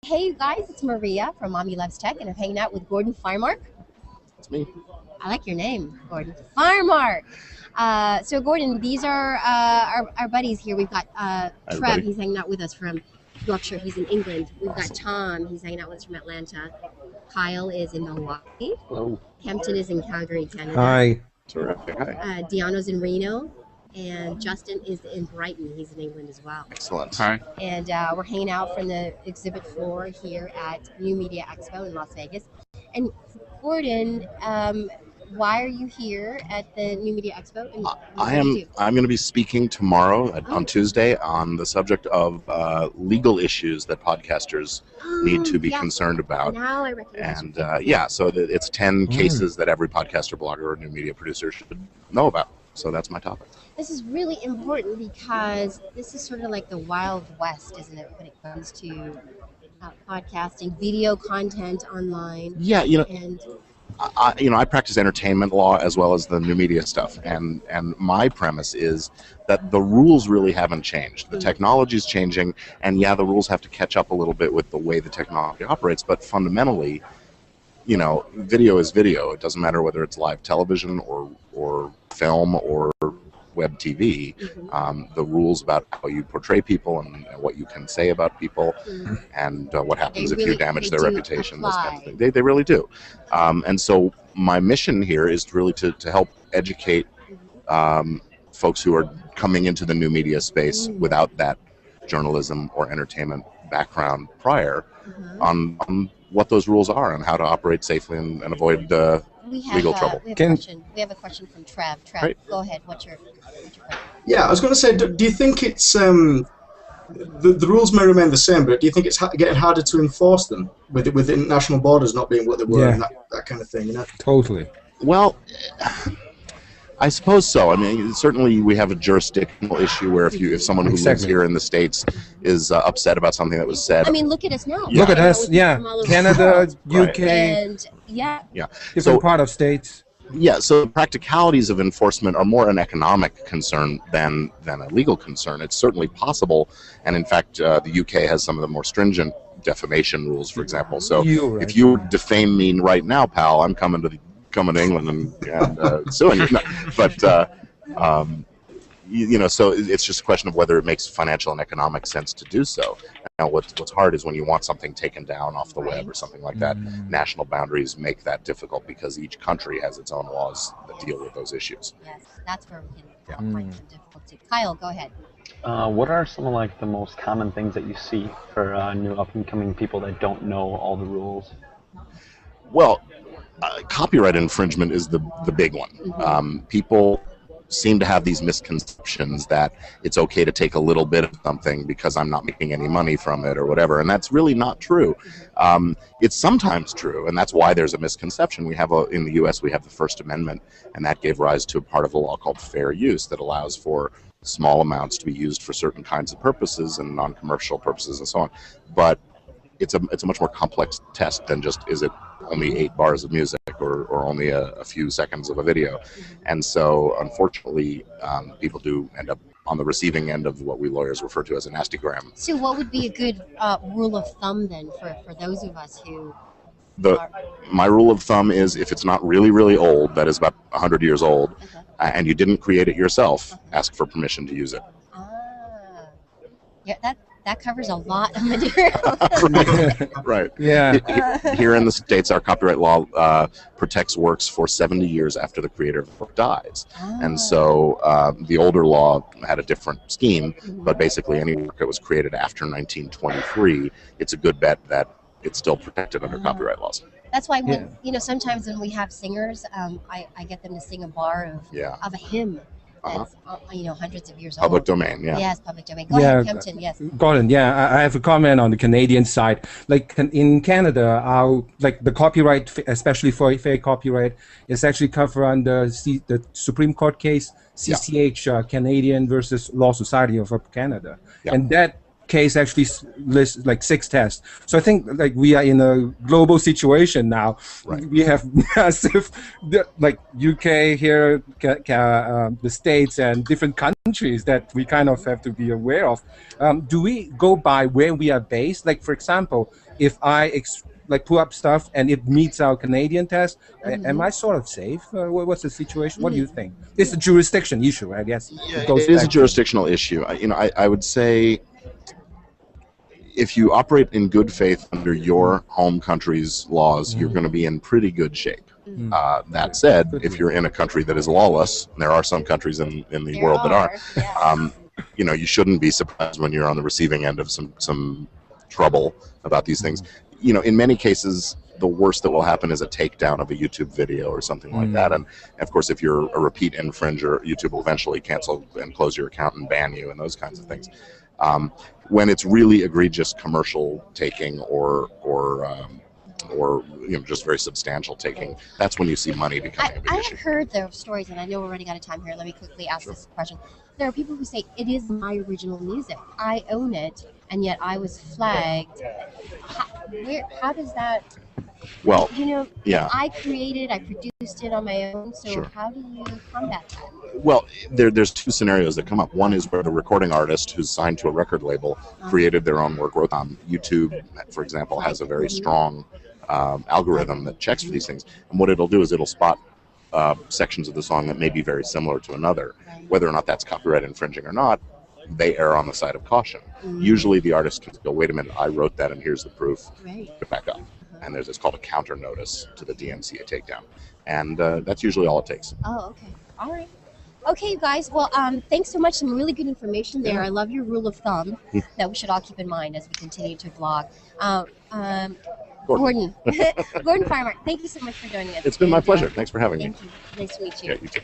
Hey, you guys, it's Maria from MommyLovesTech, and I'm hanging out with Gordon Firemark. That's me. I like your name, Gordon. Firemark. So, Gordon, these are our buddies here. We've got Trev, he's hanging out with us from Yorkshire. He's in England. We've got Tom, he's hanging out with us from Atlanta. Kyle is in Milwaukee. Hello. Kempton is in Calgary, Canada. Hi. Terrific. Hi. Deano's in Reno. And Justin is in Brighton. He's in England as well. Excellent. Hi. And we're hanging out from the exhibit floor here at New Media Expo in Las Vegas. And Gordon, why are you here at the New Media Expo? And I'm going to be speaking tomorrow on Tuesday on the subject of legal issues that podcasters need to be concerned about. Now I recognize. And so it's 10 cases that every podcaster, blogger, or new media producer should know about. So that's my topic. This is really important because this is sort of like the Wild West, isn't it, when it comes to podcasting, video content online. Yeah, I practice entertainment law as well as the new media stuff, and my premise is that the rules really haven't changed. The technology is changing, and the rules have to catch up a little bit with the way the technology operates, but fundamentally, video is video. It doesn't matter whether it's live television or film or web TV. The rules about how you portray people and what you can say about people and what happens if you damage their reputation, those kinds of things. They really do. And so my mission here is really to help educate folks who are coming into the new media space without that journalism or entertainment background prior on what those rules are and how to operate safely and avoid legal trouble. We have a question from Trev. Trev, Right. Go ahead. What's your question? Yeah, I was going to say, do you think it's the rules may remain the same, but do you think it's getting harder to enforce them with international borders not being what they were and that kind of thing? Totally. Well, I suppose so. I mean, certainly we have a jurisdictional issue where if someone who lives here in the States is upset about something that was said. I mean, look at us now. Look at us, Canada, UK, and different part of states. Yeah, so the practicalities of enforcement are more an economic concern than a legal concern. It's certainly possible, and in fact, the UK has some of the more stringent defamation rules, for example. So if you defame me right now, pal, I'm coming to England and suing you. But so it's just a question of whether it makes financial and economic sense to do so. Now, what's hard is when you want something taken down off the web or something like that. National boundaries make that difficult because each country has its own laws that deal with those issues. Yes, that's where we can find some difficulty. Kyle, go ahead. What are some of the most common things that you see for new up-and-coming people that don't know all the rules? Well, copyright infringement is the big one. People seem to have these misconceptions that it's okay to take a little bit of something because I'm not making any money from it or whatever, and that's really not true. It's sometimes true, and that's why there's a misconception. We have in the U.S. we have the First Amendment, and that gave rise to a part of the law called fair use that allows for small amounts to be used for certain kinds of purposes and non-commercial purposes and so on. But it's a much more complex test than just is it only 8 bars of music or only a few seconds of a video. And so unfortunately people do end up on the receiving end of what we lawyers refer to as a nastygram. So what would be a good rule of thumb then for those of us who my rule of thumb is if it's not really, really old, that is about 100 years old, and you didn't create it yourself, ask for permission to use it. Yeah, that covers a lot of material. Right. Yeah. Here in the States, our copyright law protects works for 70 years after the creator of the work dies. And so the older law had a different scheme, but basically any work that was created after 1923, it's a good bet that it's still protected under copyright laws. That's why when sometimes when we have singers, I get them to sing a bar of a hymn. That's hundreds of years old. Public domain, yeah. Yes, public domain. Go ahead, Kempton, yes. Gordon, I have a comment on the Canadian side. Like in Canada, the copyright, especially for fair copyright, is actually covered under the Supreme Court case, CCH, Canadian versus Law Society of Canada. And that case actually lists like 6 tests. So I think like we are in a global situation now. Right. We have massive, like UK here, the States, and different countries that we kind of have to be aware of. Do we go by where we are based? Like, for example, if I like pull up stuff and it meets our Canadian test, am I sort of safe? What's the situation? What do you think? It's a jurisdiction issue, I guess. Yeah, it is a jurisdictional issue. I would say if you operate in good faith under your home country's laws, you're going to be in pretty good shape. That said, if you're in a country that is lawless, and there are some countries in the world that are, you shouldn't be surprised when you're on the receiving end of some trouble about these things. In many cases, the worst that will happen is a takedown of a YouTube video or something like that. And of course, if you're a repeat infringer, YouTube will eventually cancel and close your account and ban you and those kinds of things. When it's really egregious commercial taking or just very substantial taking, that's when you see money becoming a big issue. I've heard the stories, and I know we're running out of time here. Let me quickly ask this question. There are people who say it is my original music. I own it, and yet I was flagged. How does that? Well, I created, I produced it on my own. So how do you combat that? Well, there's 2 scenarios that come up. One is where the recording artist who's signed to a record label created their own work. YouTube, for example, has a very strong algorithm that checks for these things. And what it'll do is it'll spot sections of the song that may be very similar to another. Whether or not that's copyright infringing or not, they err on the side of caution. Usually the artist can go, wait a minute, I wrote that and here's the proof. Put it back up. And it's called a counter notice to the DMCA takedown. And that's usually all it takes. Oh, okay. All right. Okay, you guys. Well, thanks so much. Some really good information there. I love your rule of thumb that we should all keep in mind as we continue to vlog. Gordon Firemark, thank you so much for joining us. It's been my pleasure. Thanks for having me. Thank you. Nice to meet you. Yeah, you too.